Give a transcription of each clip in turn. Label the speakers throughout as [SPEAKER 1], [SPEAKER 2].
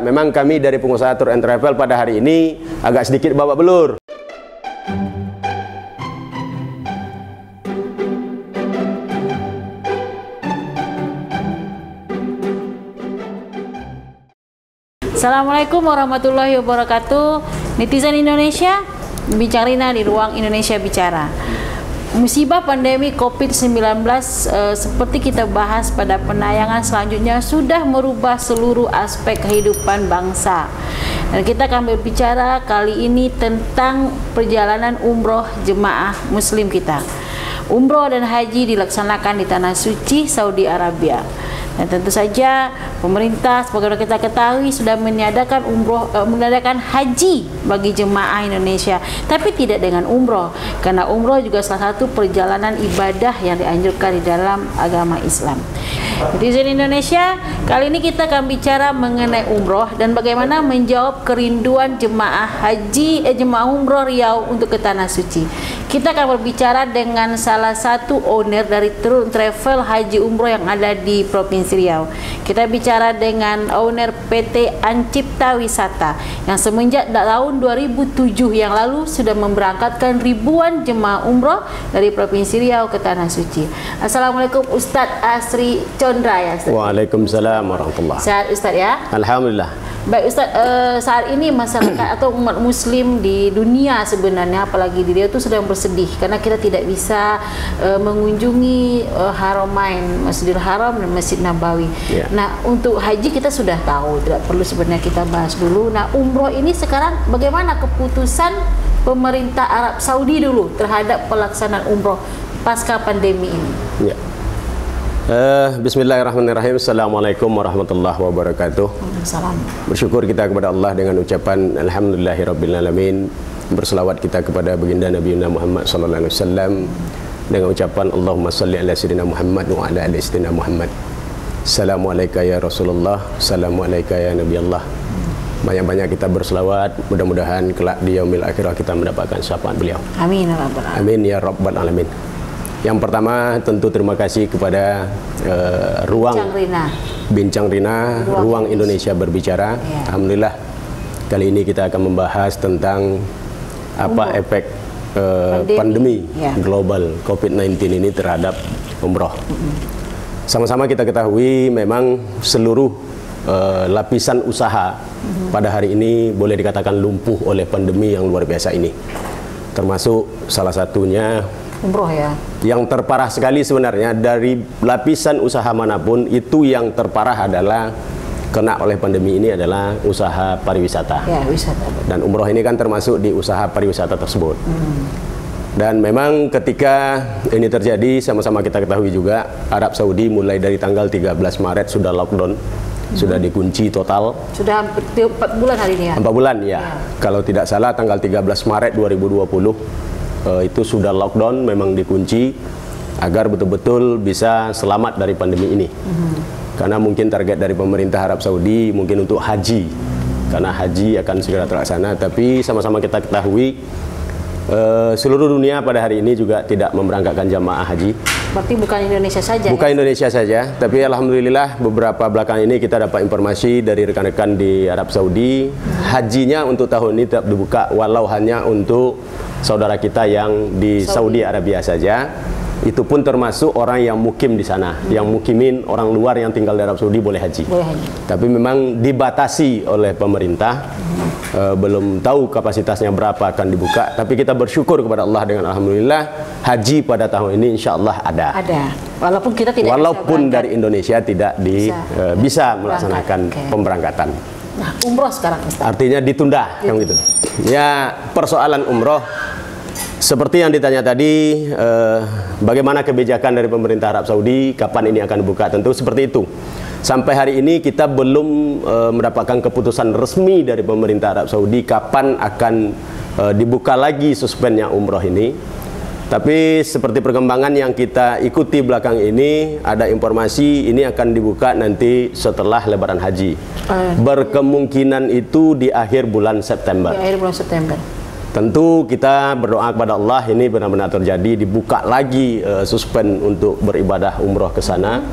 [SPEAKER 1] Memang kami dari pengusaha Tour and Travel pada hari ini agak sedikit babak belur.
[SPEAKER 2] Assalamualaikum warahmatullahi wabarakatuh. Netizen Indonesia, Bincang Rina di Ruang Indonesia Bicara. Musibah pandemi COVID-19 seperti kita bahas pada penayangan selanjutnya sudah merubah seluruh aspek kehidupan bangsa. Dan kita akan berbicara kali ini tentang perjalanan umroh jemaah muslim kita. Umroh dan haji dilaksanakan di Tanah Suci, Saudi Arabia. Dan tentu saja pemerintah sebagaimana kita ketahui sudah meniadakan meniadakan haji bagi jemaah Indonesia, tapi tidak dengan umroh, karena umroh juga salah satu perjalanan ibadah yang dianjurkan di dalam agama Islam. Netizen Indonesia, kali ini kita akan bicara mengenai umroh dan bagaimana menjawab kerinduan jemaah haji jemaah umroh Riau untuk ke Tanah Suci. Kita akan berbicara dengan salah satu owner dari Tour and Travel haji umroh yang ada di Provinsi Riau. Kita bicara dengan owner PT Ancipta Wisata yang semenjak tahun 2007 yang lalu sudah memberangkatkan ribuan jemaah umroh dari Provinsi Riau ke Tanah Suci. Assalamualaikum Ustadz Asri Condra ya Ustadz.
[SPEAKER 1] Waalaikumsalam warahmatullahi wabarakatuh.
[SPEAKER 2] Sehat Ustadz ya?
[SPEAKER 1] Alhamdulillah.
[SPEAKER 2] Baik Ustadz, saat ini masyarakat atau umat muslim di dunia sebenarnya, apalagi di Riau itu sedang bersedih karena kita tidak bisa mengunjungi Haramain, Masjidil Haram dan Masjid Nabawi. Yeah. Nah, untuk haji kita sudah tahu, tidak perlu sebenarnya kita bahas dulu. Nah, umroh ini sekarang bagaimana keputusan pemerintah Arab Saudi dulu terhadap pelaksanaan umroh pasca pandemi ini? Yeah. Bismillahirrahmanirrahim. Assalamualaikum warahmatullahi wabarakatuh. Salam.
[SPEAKER 1] Bersyukur kita kepada Allah dengan ucapan Alhamdulillahirrabbilalamin. Berselawat kita kepada baginda Nabi Muhammad sallallahu alaihi wasallam dengan ucapan Allahumma salli ala sayyidina Muhammad wa ala ali sayyidina Muhammad. Assalamualaikum ya Rasulullah, assalamualaikum ya Nabi Allah. Banyak-banyak kita berselawat, mudah-mudahan kelak di yaumil akhirah kita mendapatkan syafaat beliau.
[SPEAKER 2] Amin ya rabbal alamin.
[SPEAKER 1] Amin ya rabbal alamin. Yang pertama tentu terima kasih kepada Ruang Bincang Rina, Ruang Indonesia Berbicara. Ya. Alhamdulillah kali ini kita akan membahas tentang apa efek pandemi ya, global COVID-19 ini terhadap umroh. Sama-sama kita ketahui memang seluruh lapisan usaha pada hari ini boleh dikatakan lumpuh oleh pandemi yang luar biasa ini. Termasuk salah satunya
[SPEAKER 2] umroh ya.
[SPEAKER 1] Yang terparah sekali sebenarnya dari lapisan usaha manapun itu yang terparah adalah kena oleh pandemi ini adalah usaha pariwisata. Ya, wisata. Dan umroh ini kan termasuk di usaha pariwisata tersebut. Dan memang ketika ini terjadi sama-sama kita ketahui juga Arab Saudi mulai dari tanggal 13 Maret sudah lockdown. Sudah dikunci total. Sudah
[SPEAKER 2] 4 bulan hari ini ya?
[SPEAKER 1] 4 bulan ya. Kalau tidak salah tanggal 13 Maret 2020 itu sudah lockdown, memang dikunci agar betul-betul bisa selamat dari pandemi ini. Karena mungkin target dari pemerintah Arab Saudi mungkin untuk haji, karena haji akan segera terlaksana. Tapi sama-sama kita ketahui seluruh dunia pada hari ini juga tidak memberangkatkan jamaah haji.
[SPEAKER 2] Berarti bukan Indonesia saja?
[SPEAKER 1] Bukan ya? Indonesia saja, tapi alhamdulillah beberapa belakangan ini kita dapat informasi dari rekan-rekan di Arab Saudi, hajinya untuk tahun ini tetap dibuka walau hanya untuk saudara kita yang di Saudi Arabia saja. Itu pun termasuk orang yang mukim di sana, yang mukimin orang luar yang tinggal di Arab Saudi boleh haji. Boleh haji. Tapi memang dibatasi oleh pemerintah. Belum tahu kapasitasnya berapa akan dibuka. Tapi kita bersyukur kepada Allah dengan alhamdulillah haji pada tahun ini insya Allah ada.
[SPEAKER 2] Ada. Walaupun kita tidak.
[SPEAKER 1] Walaupun bisa dari Indonesia tidak bisa melaksanakan pemberangkatan.
[SPEAKER 2] Nah, umroh sekarang Ustaz.
[SPEAKER 1] Artinya ditunda, kan gitu. Ya, persoalan umroh seperti yang ditanya tadi, bagaimana kebijakan dari pemerintah Arab Saudi, kapan ini akan dibuka? Tentu seperti itu. Sampai hari ini kita belum mendapatkan keputusan resmi dari pemerintah Arab Saudi kapan akan dibuka lagi suspennya umroh ini. Tapi seperti perkembangan yang kita ikuti belakang ini, ada informasi ini akan dibuka nanti setelah Lebaran Haji. Berkemungkinan itu di akhir bulan September.
[SPEAKER 2] Di akhir bulan September.
[SPEAKER 1] Tentu kita berdoa kepada Allah ini benar-benar terjadi, dibuka lagi suspend untuk beribadah umroh ke sana.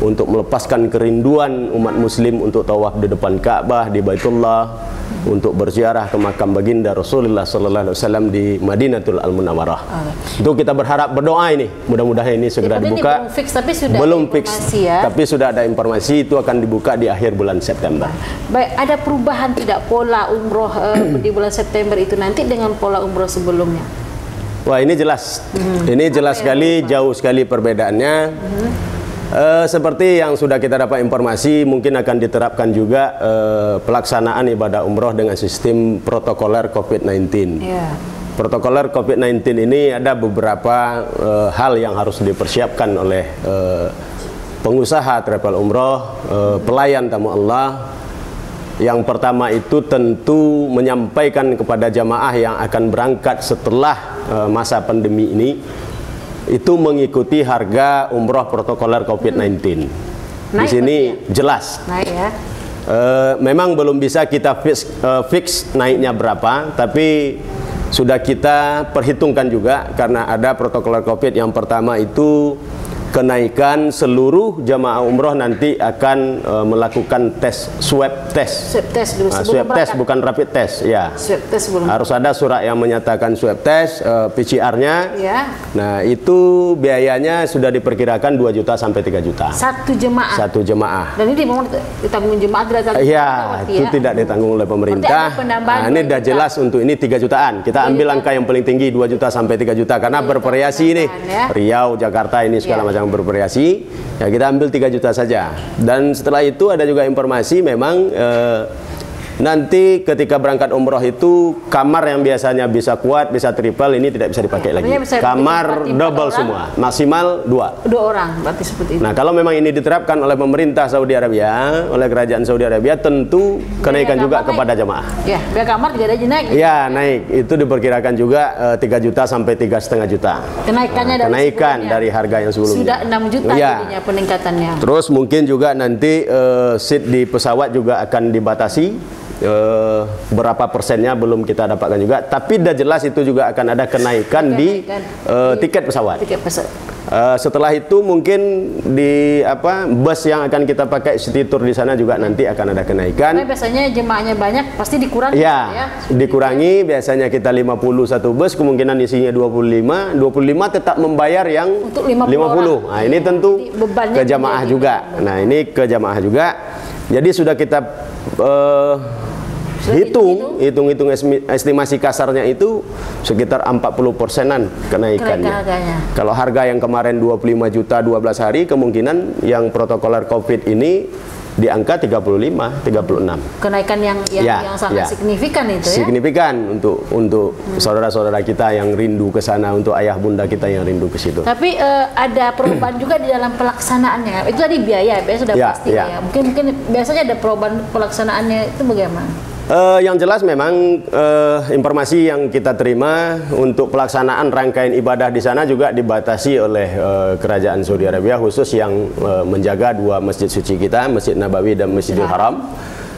[SPEAKER 1] untuk melepaskan kerinduan umat muslim untuk tawaf di depan Ka'bah, di Baitullah, untuk berziarah ke makam baginda Rasulullah sallallahu alaihi wasallam di Madinatul Al-Munawwarah. Itu kita berharap, berdoa ini mudah-mudahan ini segera dibuka.
[SPEAKER 2] Belum fix, tapi sudah
[SPEAKER 1] belum
[SPEAKER 2] ada
[SPEAKER 1] fix,
[SPEAKER 2] ya.
[SPEAKER 1] tapi sudah ada informasi itu akan dibuka di akhir bulan September.
[SPEAKER 2] Baik, ada perubahan tidak pola umroh di bulan September itu nanti dengan pola umroh sebelumnya?
[SPEAKER 1] Wah, ini jelas. Ini jelas sekali, jauh sekali perbedaannya. Seperti yang sudah kita dapat informasi, mungkin akan diterapkan juga pelaksanaan ibadah umroh dengan sistem protokoler COVID-19.
[SPEAKER 2] Yeah.
[SPEAKER 1] Protokoler COVID-19 ini ada beberapa hal yang harus dipersiapkan oleh pengusaha travel umroh, pelayan tamu Allah. Yang pertama itu tentu menyampaikan kepada jamaah yang akan berangkat setelah masa pandemi ini, itu mengikuti harga umroh protokoler COVID-19. Di sini jelas.
[SPEAKER 2] Naik ya.
[SPEAKER 1] Memang belum bisa kita fix naiknya berapa, tapi sudah kita perhitungkan juga karena ada protokoler COVID yang pertama itu kenaikan seluruh jamaah umroh nanti akan melakukan tes swab test.
[SPEAKER 2] Swab test dulu
[SPEAKER 1] Swab test bukan rapid test ya.
[SPEAKER 2] Swab test sebelum.
[SPEAKER 1] Harus ada surat yang menyatakan swab test PCR-nya.
[SPEAKER 2] Ya.
[SPEAKER 1] Nah, itu biayanya sudah diperkirakan 2 juta sampai 3 juta.
[SPEAKER 2] Satu jemaah.
[SPEAKER 1] Satu jemaah.
[SPEAKER 2] Dan ini memang ditanggung jemaah tidak
[SPEAKER 1] Iya, itu tidak ditanggung oleh pemerintah. Nah, ini sudah jelas untuk ini 3 jutaan. Kita ambil angka yang paling tinggi 2 juta sampai 3 juta karena bervariasi ini.
[SPEAKER 2] Ya.
[SPEAKER 1] Riau, Jakarta ini segala macam bervariasi. Ya, kita ambil 3 juta saja. Dan setelah itu ada juga informasi memang nanti ketika berangkat umroh itu kamar yang biasanya bisa kuat, bisa triple, ini tidak bisa dipakai lagi. Kamar double semua, maksimal 2
[SPEAKER 2] orang, berarti seperti itu.
[SPEAKER 1] Nah, kalau memang ini diterapkan oleh pemerintah Saudi Arabia, oleh kerajaan Saudi Arabia, tentu kenaikan juga kepada jemaah.
[SPEAKER 2] Ya, biaya kamar juga ada naik.
[SPEAKER 1] Ya, naik. Itu diperkirakan juga 3 juta sampai 3,5 juta.
[SPEAKER 2] Kenaikannya dari
[SPEAKER 1] kenaikan dari harga yang sebelumnya.
[SPEAKER 2] Sudah 6 juta jadinya peningkatannya.
[SPEAKER 1] Terus mungkin juga nanti seat di pesawat juga akan dibatasi. Berapa persennya belum kita dapatkan juga, tapi sudah jelas itu juga akan ada kenaikan di tiket pesawat. Setelah itu mungkin di bus yang akan kita pakai city tour di sana juga nanti akan ada kenaikan.
[SPEAKER 2] Karena biasanya jemaahnya banyak, pasti dikurangi.
[SPEAKER 1] Ya, dikurangi. Biasanya kita 51 bus, kemungkinan isinya 25 tetap membayar yang
[SPEAKER 2] untuk 50.
[SPEAKER 1] Nah, ini tentu ke jamaah juga. Nah, ini ke jamaah juga. Jadi sudah kita hitung estimasi kasarnya itu sekitar 40%-an kenaikannya. Kalau harga yang kemarin 25 juta 12 hari, kemungkinan yang protokoler COVID ini di angka 35-36.
[SPEAKER 2] Kenaikan yang sangat signifikan itu ya.
[SPEAKER 1] Signifikan untuk saudara-saudara kita yang rindu ke sana, untuk ayah bunda kita yang rindu ke situ.
[SPEAKER 2] Tapi ada perubahan juga di dalam pelaksanaannya. Itu tadi biaya sudah pasti ya. Mungkin biasanya ada perubahan pelaksanaannya, itu bagaimana?
[SPEAKER 1] Yang jelas memang informasi yang kita terima untuk pelaksanaan rangkaian ibadah di sana juga dibatasi oleh kerajaan Saudi Arabia, khusus yang menjaga 2 masjid suci kita, Masjid Nabawi dan Masjidil Haram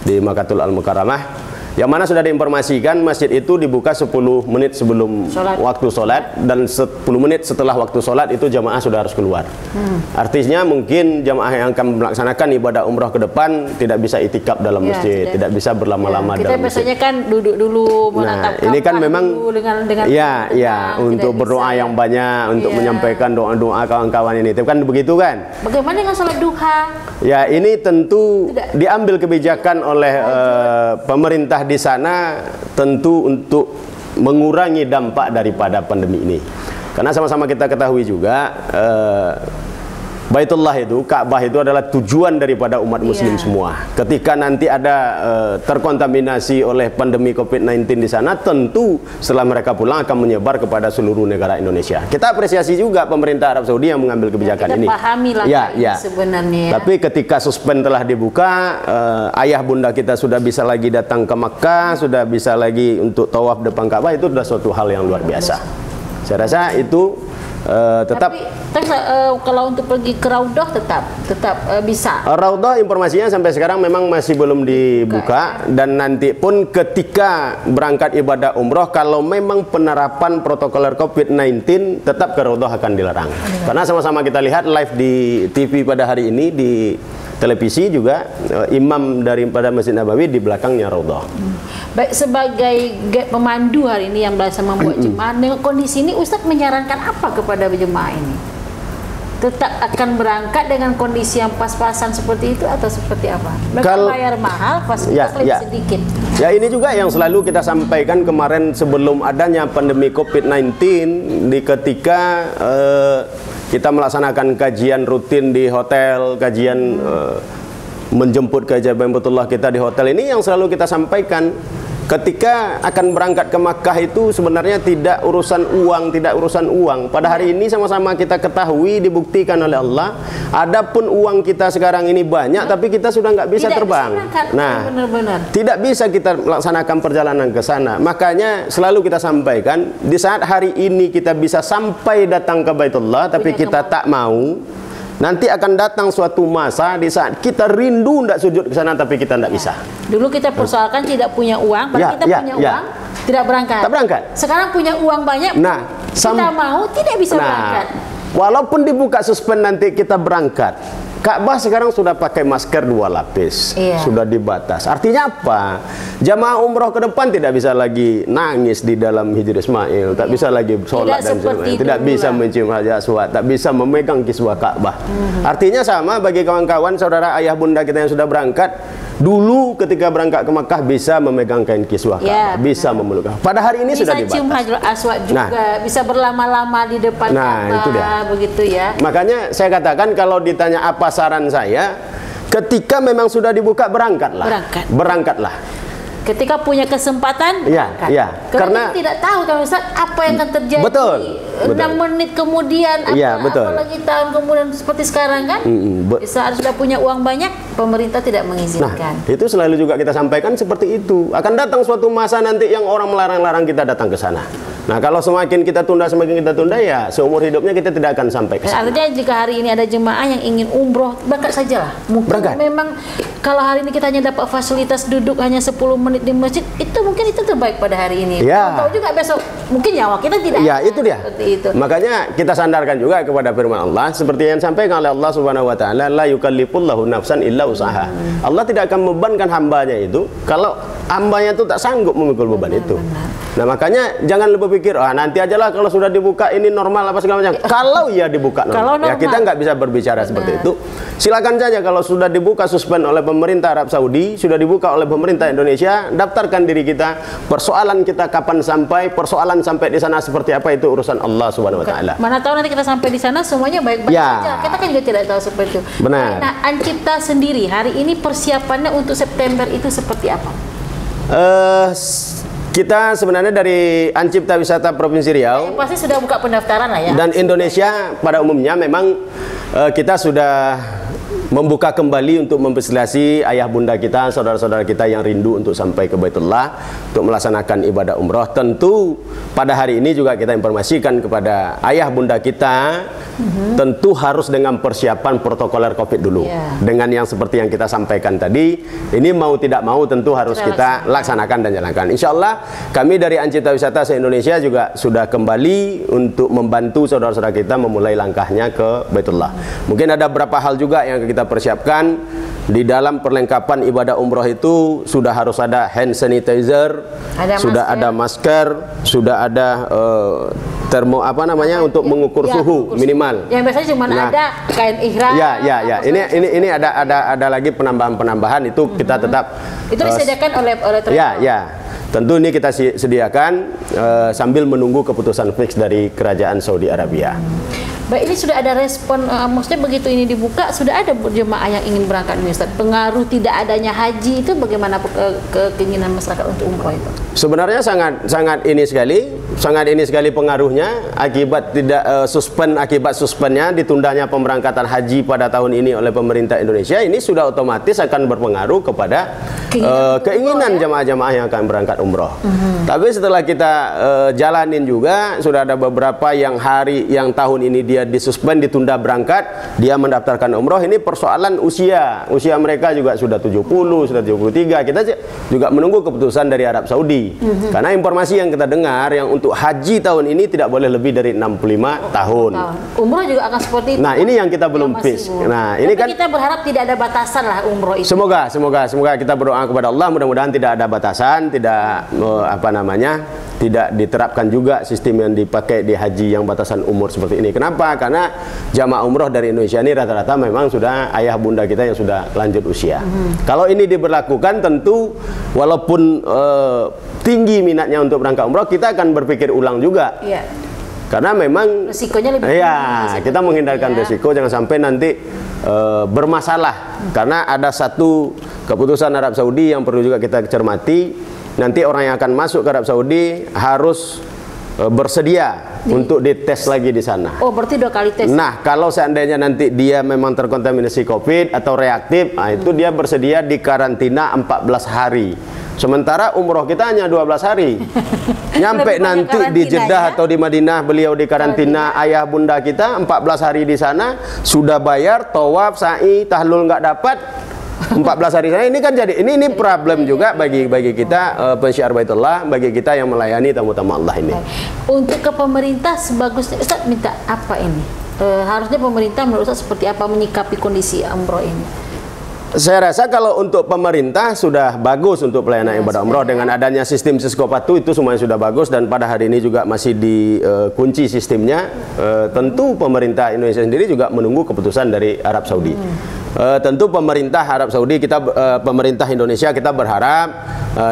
[SPEAKER 1] di Makkatul Al-Mukarramah. Yang mana sudah diinformasikan masjid itu dibuka 10 menit sebelum waktu sholat, dan 10 menit setelah waktu sholat itu jamaah sudah harus keluar. Artinya mungkin jamaah yang akan melaksanakan ibadah umroh ke depan tidak bisa itikaf dalam masjid, tidak bisa berlama-lama dalam masjid. Kita
[SPEAKER 2] biasanya kan duduk dulu,
[SPEAKER 1] menatap ini kan memang dengan untuk berdoa yang banyak, untuk menyampaikan doa-doa kawan-kawan ini. Itu kan begitu kan?
[SPEAKER 2] Bagaimana dengan sholat duha?
[SPEAKER 1] Ya, ini tentu diambil kebijakan oleh pemerintah di sana tentu untuk mengurangi dampak daripada pandemi ini. Karena sama-sama kita ketahui juga Baitullah itu, Ka'bah itu adalah tujuan daripada umat muslim semua. Ketika nanti ada terkontaminasi oleh pandemi COVID-19 di sana, tentu setelah mereka pulang akan menyebar kepada seluruh negara Indonesia. Kita apresiasi juga pemerintah Arab Saudi yang mengambil kebijakan ini.
[SPEAKER 2] Kita pahami lah sebenarnya.
[SPEAKER 1] Tapi ketika suspend telah dibuka, ayah bunda kita sudah bisa lagi datang ke Makkah, sudah bisa lagi untuk tawaf depan Ka'bah, itu sudah suatu hal yang luar biasa. Saya rasa itu tetap.
[SPEAKER 2] Tapi kalau untuk pergi ke Raudhah tetap bisa.
[SPEAKER 1] Raudhah informasinya sampai sekarang memang masih belum dibuka, dan nanti pun ketika berangkat ibadah umroh kalau memang penerapan protokoler COVID-19 tetap ke Raudhah akan dilarang. Karena sama-sama kita lihat live di TV pada hari ini di televisi juga imam daripada Masjid Nabawi di belakangnya Raudhah.
[SPEAKER 2] Baik, sebagai pemandu hari ini yang biasa membuat jemaah dengan kondisi ini, Ustadz menyarankan apa kepada jemaah ini? Tetap akan berangkat dengan kondisi yang pas-pasan seperti itu atau seperti apa? Mereka bayar mahal, fasilitas lebih sedikit.
[SPEAKER 1] Ya, ini juga yang selalu kita sampaikan kemarin sebelum adanya pandemi COVID-19, di ketika kita melaksanakan kajian rutin di hotel, kajian menjemput keajaiban Baitullah kita di hotel ini, yang selalu kita sampaikan ketika akan berangkat ke Makkah itu sebenarnya tidak urusan uang. Pada hari ini sama-sama kita ketahui, dibuktikan oleh Allah, adapun uang kita sekarang ini banyak, tapi kita sudah nggak bisa terbang. Tidak bisa kita melaksanakan perjalanan ke sana. Makanya selalu kita sampaikan, di saat hari ini kita bisa sampai datang ke Baitullah, tapi kita tak mau, nanti akan datang suatu masa di saat kita rindu tidak sujud ke sana, tapi kita tidak bisa. Dulu
[SPEAKER 2] kita persoalkan tidak punya uang, kita punya uang, tidak berangkat.
[SPEAKER 1] Tak berangkat.
[SPEAKER 2] Sekarang punya uang banyak, kita mau tidak bisa berangkat.
[SPEAKER 1] Walaupun dibuka suspend nanti kita berangkat. Ka'bah sekarang sudah pakai masker 2 lapis, sudah dibatas. Artinya apa? Jamaah umroh ke depan tidak bisa lagi nangis di dalam Hijr Ismail, tak bisa lagi sholat dan sebagainya, tidak bisa mencium Hajar Aswad, tak bisa memegang kiswah Ka'bah. Artinya sama bagi kawan-kawan, saudara ayah bunda kita yang sudah berangkat. Dulu ketika berangkat ke Makkah bisa memegang kain kiswah Ka'bah, bisa memeluk. Pada hari ini sudah dibatas.
[SPEAKER 2] Bisa cium Hajar Aswad juga, bisa berlama-lama di depan Ka'bah,
[SPEAKER 1] itu dia.
[SPEAKER 2] Begitu ya.
[SPEAKER 1] Makanya saya katakan, kalau ditanya apa saran saya, ketika memang sudah dibuka berangkatlah.
[SPEAKER 2] Ketika punya kesempatan,
[SPEAKER 1] karena
[SPEAKER 2] tidak tahu kan Ustaz apa yang akan terjadi.
[SPEAKER 1] Betul.
[SPEAKER 2] 6 menit kemudian, apalagi tahun kemudian seperti sekarang kan. Di saat sudah punya uang banyak, pemerintah tidak mengizinkan.
[SPEAKER 1] Nah, itu selalu juga kita sampaikan seperti itu. Akan datang suatu masa nanti yang orang melarang-larang kita datang ke sana. Nah, kalau semakin kita tunda, ya seumur hidupnya kita tidak akan sampai ke sana.
[SPEAKER 2] Artinya jika hari ini ada jemaah yang ingin umroh, berangkat sajalah. Mungkin memang kalau hari ini kita hanya dapat fasilitas duduk hanya 10 menit di masjid, itu mungkin itu terbaik pada hari ini. Tahu juga besok mungkin nyawa kita tidak.
[SPEAKER 1] Itu dia. Itu. Makanya kita sandarkan juga kepada firman Allah seperti yang disampaikan oleh Allah Subhanahu wa taala, la yukallifullahu nafsan illa usaha. Allah tidak akan membebankan hambanya itu kalau hambanya itu tak sanggup memikul beban itu. Nah, makanya jangan lebih pikir, nanti ajalah kalau sudah dibuka ini normal apa segala macam. Kalau ya dibuka normal, ya kita nggak bisa berbicara seperti itu. Silakan saja kalau sudah dibuka suspend oleh pemerintah Arab Saudi, sudah dibuka oleh pemerintah Indonesia, daftarkan diri kita. Persoalan kita kapan sampai, persoalan sampai di sana seperti apa, itu urusan Allah Subhanahu wa taala.
[SPEAKER 2] Mana tahu nanti kita sampai di sana semuanya baik-baik saja. Kita kan juga tidak tahu seperti itu.
[SPEAKER 1] Benar.
[SPEAKER 2] Nah, Ancipta sendiri hari ini persiapannya untuk September itu seperti apa?
[SPEAKER 1] Kita sebenarnya dari Ancipta Wisata Provinsi Riau
[SPEAKER 2] pasti sudah buka pendaftaran lah ya.
[SPEAKER 1] Dan Indonesia pada umumnya memang kita sudah membuka kembali untuk memfasilitasi ayah bunda kita, saudara-saudara kita yang rindu untuk sampai ke Baitullah untuk melaksanakan ibadah umroh. Tentu pada hari ini juga kita informasikan kepada ayah bunda kita, tentu harus dengan persiapan protokoler COVID dulu. Dengan yang seperti yang kita sampaikan tadi, ini mau tidak mau tentu harus kita laksanakan dan jalankan. Insya Allah kami dari Ancipta Wisata se-Indonesia juga sudah kembali untuk membantu saudara-saudara kita memulai langkahnya ke Baitullah. Mungkin ada beberapa hal juga yang kita persiapkan. Di dalam perlengkapan ibadah umroh itu sudah harus ada hand sanitizer, ada masker, sudah ada termo untuk mengukur suhu minimal.
[SPEAKER 2] Yang biasanya cuma ada kain ihram.
[SPEAKER 1] Ini ada lagi penambahan itu kita tetap
[SPEAKER 2] itu disediakan oleh
[SPEAKER 1] tentu ini kita sediakan sambil menunggu keputusan fix dari Kerajaan Saudi Arabia.
[SPEAKER 2] Baik, ini sudah ada respon, maksudnya begitu ini dibuka sudah ada jemaah yang ingin berangkat nih Ustaz. Pengaruh tidak adanya haji itu bagaimana keinginan masyarakat untuk umroh itu?
[SPEAKER 1] Sebenarnya sangat ini sekali pengaruhnya akibat akibat suspennya ditundanya pemberangkatan haji pada tahun ini oleh pemerintah Indonesia. Ini sudah otomatis akan berpengaruh kepada keinginan jamaah-jamaah yang akan berangkat umroh. Tapi setelah kita jalanin juga sudah ada beberapa yang tahun ini dia disuspend, ditunda berangkat, dia mendaftarkan umroh. Ini persoalan usia mereka juga sudah 70, sudah 73. Kita juga menunggu keputusan dari Arab Saudi. Karena informasi yang kita dengar yang untuk haji tahun ini tidak boleh lebih dari 65 tahun.
[SPEAKER 2] Umroh juga akan seperti itu.
[SPEAKER 1] Nah, ini yang kita belum fix. Nah, ini kan
[SPEAKER 2] kita berharap tidak ada batasan lah umroh itu.
[SPEAKER 1] Semoga kita berdoa kepada Allah, mudah-mudahan tidak ada batasan, tidak tidak diterapkan juga sistem yang dipakai di haji yang batasan umur seperti ini. Kenapa? Karena jamaah umroh dari Indonesia ini rata-rata memang sudah ayah bunda kita yang sudah lanjut usia. Kalau ini diberlakukan, tentu walaupun tinggi minatnya untuk berangkat umroh, kita akan berpikir ulang juga.
[SPEAKER 2] Iya.
[SPEAKER 1] Karena memang
[SPEAKER 2] resikonya lebih tinggi.
[SPEAKER 1] Kita menghindarkan resiko, jangan sampai nanti bermasalah. Karena ada satu keputusan Arab Saudi yang perlu juga kita cermati. Nanti orang yang akan masuk ke Arab Saudi harus bersedia untuk dites lagi di sana.
[SPEAKER 2] Oh, berarti 2 kali tes.
[SPEAKER 1] Nah, kalau seandainya nanti dia memang terkontaminasi COVID atau reaktif, itu dia bersedia di karantina 14 hari. Sementara umroh kita hanya 12 hari. Nyampe nanti di Jeddah atau di Madinah beliau di karantina, ayah bunda kita 14 hari di sana, sudah bayar tawaf, sa'i, tahlul nggak dapat. 14 hari sana ini kan jadi ini problem juga bagi kita penyiar Baitullah, bagi kita yang melayani tamu-tamu Allah ini.
[SPEAKER 2] Untuk ke pemerintah sebagusnya Ustaz minta apa ini? Harusnya pemerintah menurut Ustaz seperti apa menyikapi kondisi umroh ini?
[SPEAKER 1] Saya rasa kalau untuk pemerintah sudah bagus untuk pelayanan ibadah umroh dengan adanya sistem Siskopatu itu semuanya sudah bagus, dan pada hari ini juga masih dikunci sistemnya. Tentu pemerintah Indonesia sendiri juga menunggu keputusan dari Arab Saudi. Tentu pemerintah Arab Saudi, pemerintah Indonesia kita berharap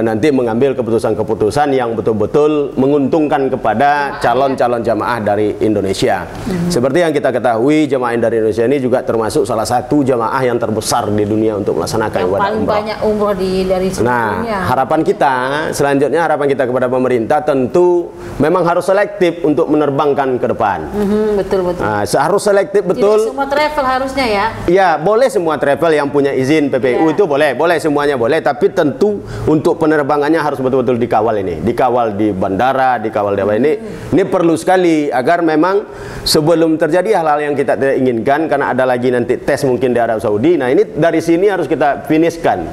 [SPEAKER 1] nanti mengambil keputusan-keputusan yang betul-betul menguntungkan kepada calon-calon jamaah dari Indonesia. Seperti yang kita ketahui, jamaah dari Indonesia ini juga termasuk salah satu jamaah yang terbesar di dunia untuk melaksanakan ibadah umroh. Paling banyak umroh dari seluruh dunia. Harapan kita selanjutnya, kepada pemerintah tentu memang harus selektif untuk menerbangkan ke depan.
[SPEAKER 2] Betul.
[SPEAKER 1] Harus selektif betul.
[SPEAKER 2] Tidak semua travel harusnya ya.
[SPEAKER 1] Ya, boleh semua travel yang punya izin PPU itu boleh semuanya boleh, tapi tentu untuk penerbangannya harus betul-betul dikawal dikawal di bandara, dikawal di apa ini perlu sekali agar memang sebelum terjadi hal-hal yang kita tidak inginkan, karena ada lagi nanti tes mungkin di Arab Saudi. Nah, ini dari sini harus kita finishkan,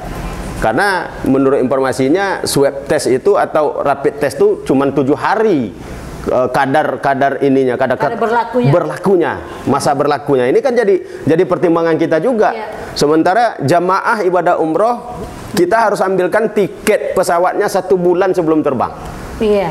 [SPEAKER 1] karena menurut informasinya swab test itu atau rapid test itu cuma 7 hari kadar berlakunya, masa berlakunya. Ini kan jadi pertimbangan kita juga. Sementara jamaah ibadah umroh kita harus ambilkan tiket pesawatnya 1 bulan sebelum terbang.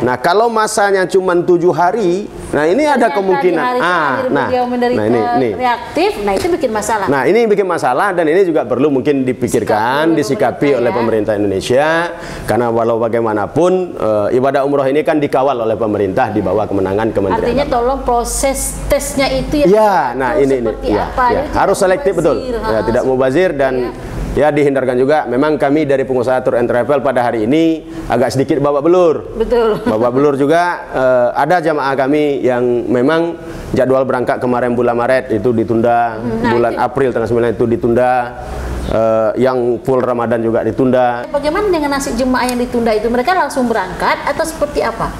[SPEAKER 1] Nah, kalau masanya cuma 7 hari, nah ini ada kemungkinan. Ini
[SPEAKER 2] reaktif, nah itu bikin masalah.
[SPEAKER 1] Nah, ini bikin masalah, dan ini juga perlu mungkin dipikirkan, disikapi oleh pemerintah Indonesia, karena walau bagaimanapun ibadah umroh ini kan dikawal oleh pemerintah di bawah kemenangan Kementerian.
[SPEAKER 2] Artinya tolong proses tesnya itu
[SPEAKER 1] harus selektif betul. Tidak mubazir dan dihindarkan juga. Memang kami dari pengusaha tour and travel pada hari ini agak sedikit babak belur. Betul. Babak belur juga. Ada jamaah kami yang memang jadwal berangkat kemarin bulan Maret itu ditunda, bulan April tanggal 9 itu ditunda. Yang full Ramadan juga ditunda.
[SPEAKER 2] Bagaimana dengan nasib jemaah yang ditunda itu? Mereka langsung berangkat atau seperti apa?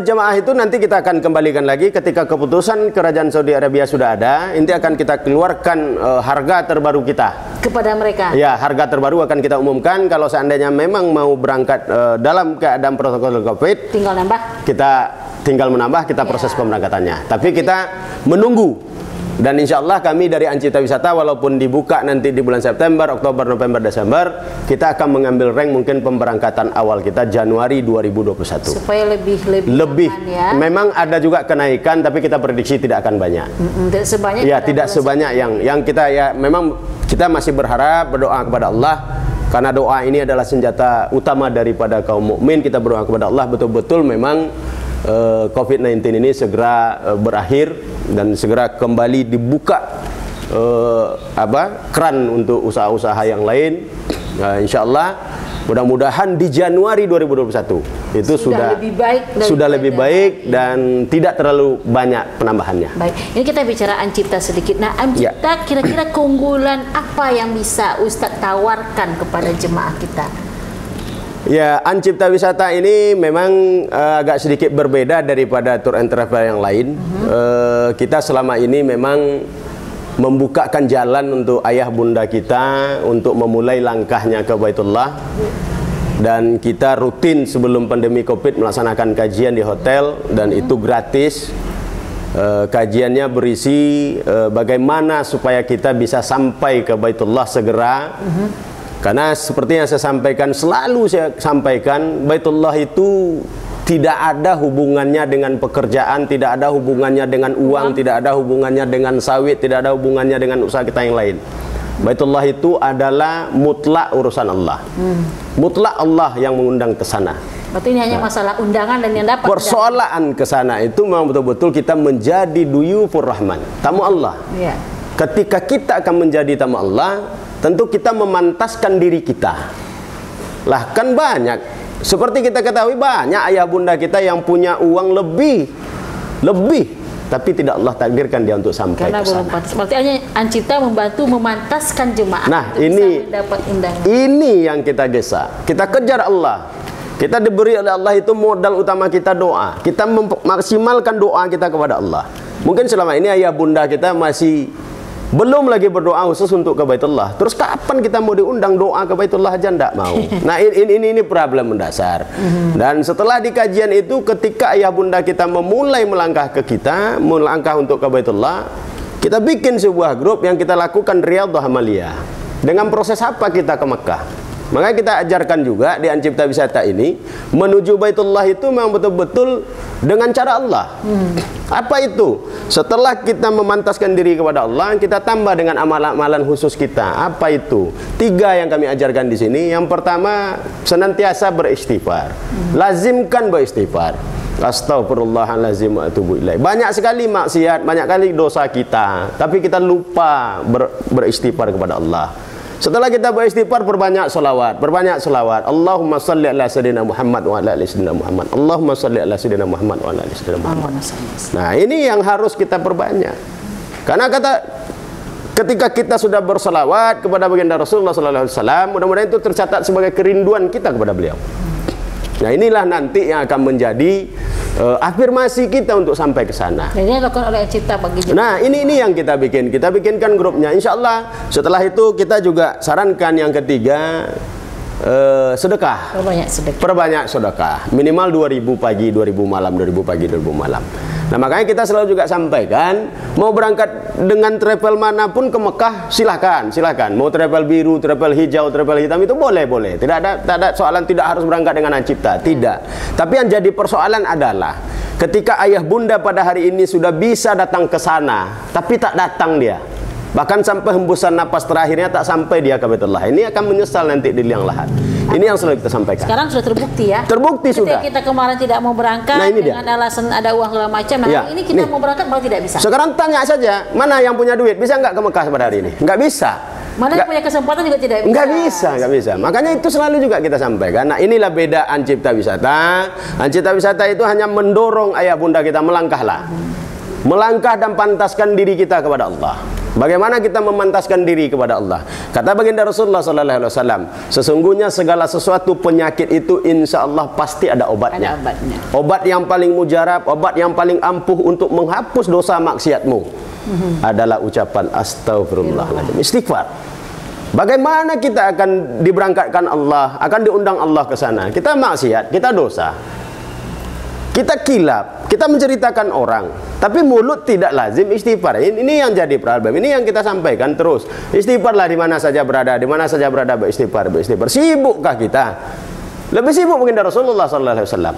[SPEAKER 1] Jemaah itu nanti kita akan kembalikan lagi ketika keputusan Kerajaan Saudi Arabia sudah ada. Nanti akan kita keluarkan harga terbaru kita
[SPEAKER 2] kepada mereka.
[SPEAKER 1] Ya, harga terbaru akan kita umumkan. Kalau seandainya memang mau berangkat dalam keadaan protokol COVID,
[SPEAKER 2] tinggal nambah.
[SPEAKER 1] Kita tinggal menambah, kita proses pemberangkatannya. Tapi kita menunggu. Dan insya Allah kami dari Ancipta Wisata, walaupun dibuka nanti di bulan September, Oktober, November, Desember, kita akan mengambil rank mungkin pemberangkatan awal kita Januari 2021.
[SPEAKER 2] Supaya lebih
[SPEAKER 1] ya. Memang ada juga kenaikan, tapi kita prediksi tidak akan banyak.
[SPEAKER 2] Tidak sebanyak.
[SPEAKER 1] Ya, tidak sebanyak yang kita memang kita masih berharap, berdoa kepada Allah. Karena doa ini adalah senjata utama daripada kaum mukmin. Kita berdoa kepada Allah betul-betul memang COVID-19 ini segera berakhir dan segera kembali dibuka keran untuk usaha-usaha yang lain. Insya Allah mudah-mudahan di Januari 2021 itu sudah lebih baik dan tidak terlalu banyak penambahannya.
[SPEAKER 2] Baik, ini kita bicara Ancipta sedikit. Nah, Ancipta kira-kira keunggulan apa yang bisa Ustadz tawarkan kepada jemaah kita?
[SPEAKER 1] Ya, Ancipta Wisata ini memang agak sedikit berbeda daripada tour and travel yang lain. Kita selama ini memang membukakan jalan untuk ayah bunda kita untuk memulai langkahnya ke Baitullah, dan kita rutin sebelum pandemi Covid melaksanakan kajian di hotel dan itu gratis. Kajiannya berisi bagaimana supaya kita bisa sampai ke Baitullah segera. Karena seperti yang saya sampaikan, selalu saya sampaikan, Baitullah itu tidak ada hubungannya dengan pekerjaan, tidak ada hubungannya dengan uang, tidak ada hubungannya dengan sawit, tidak ada hubungannya dengan usaha kita yang lain. Baitullah itu adalah mutlak urusan Allah. Mutlak Allah yang mengundang ke sana.
[SPEAKER 2] Berarti ini hanya masalah undangan dan yang dapat.
[SPEAKER 1] Persoalan ke sana itu memang betul-betul kita menjadi duyufur rahman, tamu Allah.
[SPEAKER 2] Ya.
[SPEAKER 1] Ketika kita akan menjadi tamu Allah, tentu kita memantaskan diri kita. Lah kan banyak, seperti kita ketahui banyak ayah bunda kita yang punya uang lebih, tapi tidak Allah takdirkan dia untuk sampai ke sana.
[SPEAKER 2] Berarti hanya Ancipta membantu memantaskan jemaah.
[SPEAKER 1] Nah,
[SPEAKER 2] ini dapat undangan.
[SPEAKER 1] Ini yang kita gesa. Kita kejar Allah. Kita diberi oleh Allah itu modal utama kita doa. Kita memaksimalkan doa kita kepada Allah. Mungkin selama ini ayah bunda kita masih belum lagi berdoa khusus untuk ke Baitullah. Terus kapan kita mau diundang doa ke Baitullah aja ndak mau. Nah, ini problem mendasar. Dan setelah di kajian itu, ketika ayah bunda kita memulai melangkah ke kita, melangkah untuk ke Baitullah, kita bikin sebuah grup yang kita lakukan Riyadhah Amaliyah. Dengan proses apa kita ke Mekah? Makanya kita ajarkan juga di Ancipta Wisata ini, menuju Baitullah itu memang betul-betul dengan cara Allah. Apa itu? Setelah kita memantaskan diri kepada Allah, kita tambah dengan amalan-amalan khusus kita. Apa itu? 3 yang kami ajarkan di sini. Yang pertama, senantiasa beristighfar. Lazimkan beristighfar. Astaghfirullahalazim wa atubu ilaih. Banyak sekali maksiat, banyak kali dosa kita, tapi kita lupa beristighfar kepada Allah. Setelah kita beristighfar, perbanyak selawat, Allahumma salli ala sayyidina Muhammad wa ala ali sayyidina Muhammad. Allahumma salli ala sayyidina Muhammad wa ala ali sayyidina Muhammad. Nah, ini yang harus kita perbanyak. Karena ketika kita sudah berselawat kepada baginda Rasulullah sallallahu alaihi wasallam, mudah-mudahan itu tercatat sebagai kerinduan kita kepada beliau. Nah, inilah nanti yang akan menjadi afirmasi kita untuk sampai ke sana.
[SPEAKER 2] Dan ini dilakukan oleh Ancipta bagi jemaah.
[SPEAKER 1] Nah, ini yang kita bikin. Kita bikinkan grupnya. Insya Allah setelah itu kita juga sarankan yang ketiga, sedekah. Perbanyak sedekah. Minimal 2.000 pagi, 2.000 malam, 2.000 pagi, 2.000 malam. Nah, makanya kita selalu juga sampaikan, mau berangkat dengan travel manapun ke Mekah, silahkan. Mau travel biru, travel hijau, travel hitam, itu boleh. Tidak ada soalan tidak harus berangkat dengan Ancipta, tidak. Tapi yang jadi persoalan adalah ketika ayah bunda pada hari ini sudah bisa datang ke sana, tapi tak datang dia. Bahkan sampai hembusan napas terakhirnya tak sampai dia ke Baitullah. Ini akan menyesal nanti di liang lahat. Ini yang selalu kita sampaikan.
[SPEAKER 2] Sekarang sudah terbukti ya.
[SPEAKER 1] Terbukti sudah.
[SPEAKER 2] Kita kemarin tidak mau berangkat dengan alasan ada uang segala macam. Nah, ini kita mau berangkat malah tidak bisa.
[SPEAKER 1] Sekarang tanya saja, mana yang punya duit bisa nggak ke Mekah pada hari ini? Nggak bisa.
[SPEAKER 2] Mana yang punya kesempatan juga tidak bisa.
[SPEAKER 1] Nggak bisa. Makanya itu selalu juga kita sampaikan. Nah, inilah beda Ancipta Wisata. Ancipta Wisata itu hanya mendorong ayah bunda kita melangkahlah. Melangkah dan pantaskan diri kita kepada Allah. Bagaimana kita memantaskan diri kepada Allah? Kata baginda Rasulullah sallallahu alaihi wasallam, sesungguhnya segala sesuatu penyakit itu insya Allah pasti ada obatnya. Obat yang paling mujarab, obat yang paling ampuh untuk menghapus dosa maksiatmu adalah ucapan astagfirullahaladzim, istighfar. Bagaimana kita akan diberangkatkan Allah, akan diundang Allah ke sana? Kita maksiat, kita dosa, kita kilap, kita menceritakan orang, tapi mulut tidak lazim istighfar. Ini yang jadi problem. Ini yang kita sampaikan terus. Istighfarlah di mana saja berada, beristighfar. Sibukkah kita? Lebih sibuk mungkin dari Rasulullah sallallahu alaihi wasallam.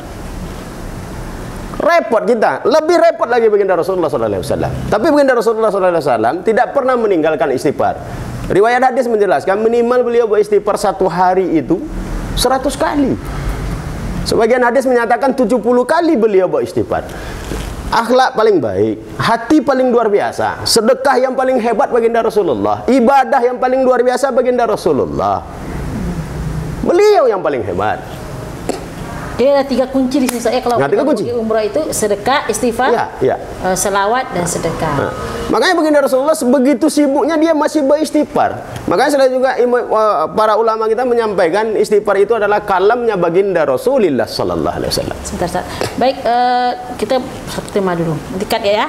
[SPEAKER 1] Repot kita, lebih repot lagi baginda Rasulullah sallallahu alaihi wasallam. Tapi baginda Rasulullah sallallahu alaihi wasallam tidak pernah meninggalkan istighfar. Riwayat hadis menjelaskan minimal beliau beristighfar 1 hari itu 100 kali. Sebagian hadis menyatakan 70 kali beliau beristighfar. Akhlak paling baik, hati paling luar biasa, sedekah yang paling hebat baginda Rasulullah, ibadah yang paling luar biasa baginda Rasulullah. Beliau yang paling hebat.
[SPEAKER 2] Jadi ada 3 kunci di sini saya kalau pergi umrah itu sedekah, istighfar, selawat dan sedekah.
[SPEAKER 1] Makanya baginda Rasulullah sebegitu sibuknya dia masih beristighfar. Makanya saya juga para ulama kita menyampaikan istighfar itu adalah kalamnya baginda Rasulullah sallallahu alaihi wasallam.
[SPEAKER 2] Sebentar. Baik, kita satu tema dulu. Nanti cut ya.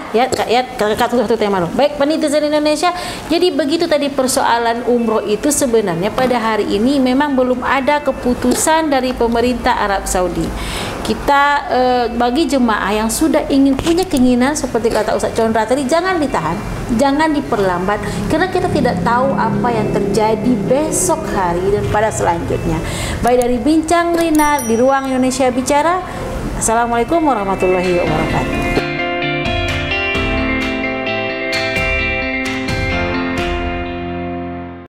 [SPEAKER 2] Cut satu tema dulu. Baik, penitizen Indonesia. Jadi begitu tadi persoalan umroh itu sebenarnya pada hari ini memang belum ada keputusan dari pemerintah Arab Saudi. Kita bagi jemaah yang sudah ingin punya keinginan seperti kata Ustaz Condra tadi, jangan ditahan, jangan diperlambat, karena kita tidak tahu apa yang terjadi besok hari dan pada selanjutnya. Baik, dari Bincang Rina di Ruang Indonesia Bicara. Assalamualaikum warahmatullahi wabarakatuh.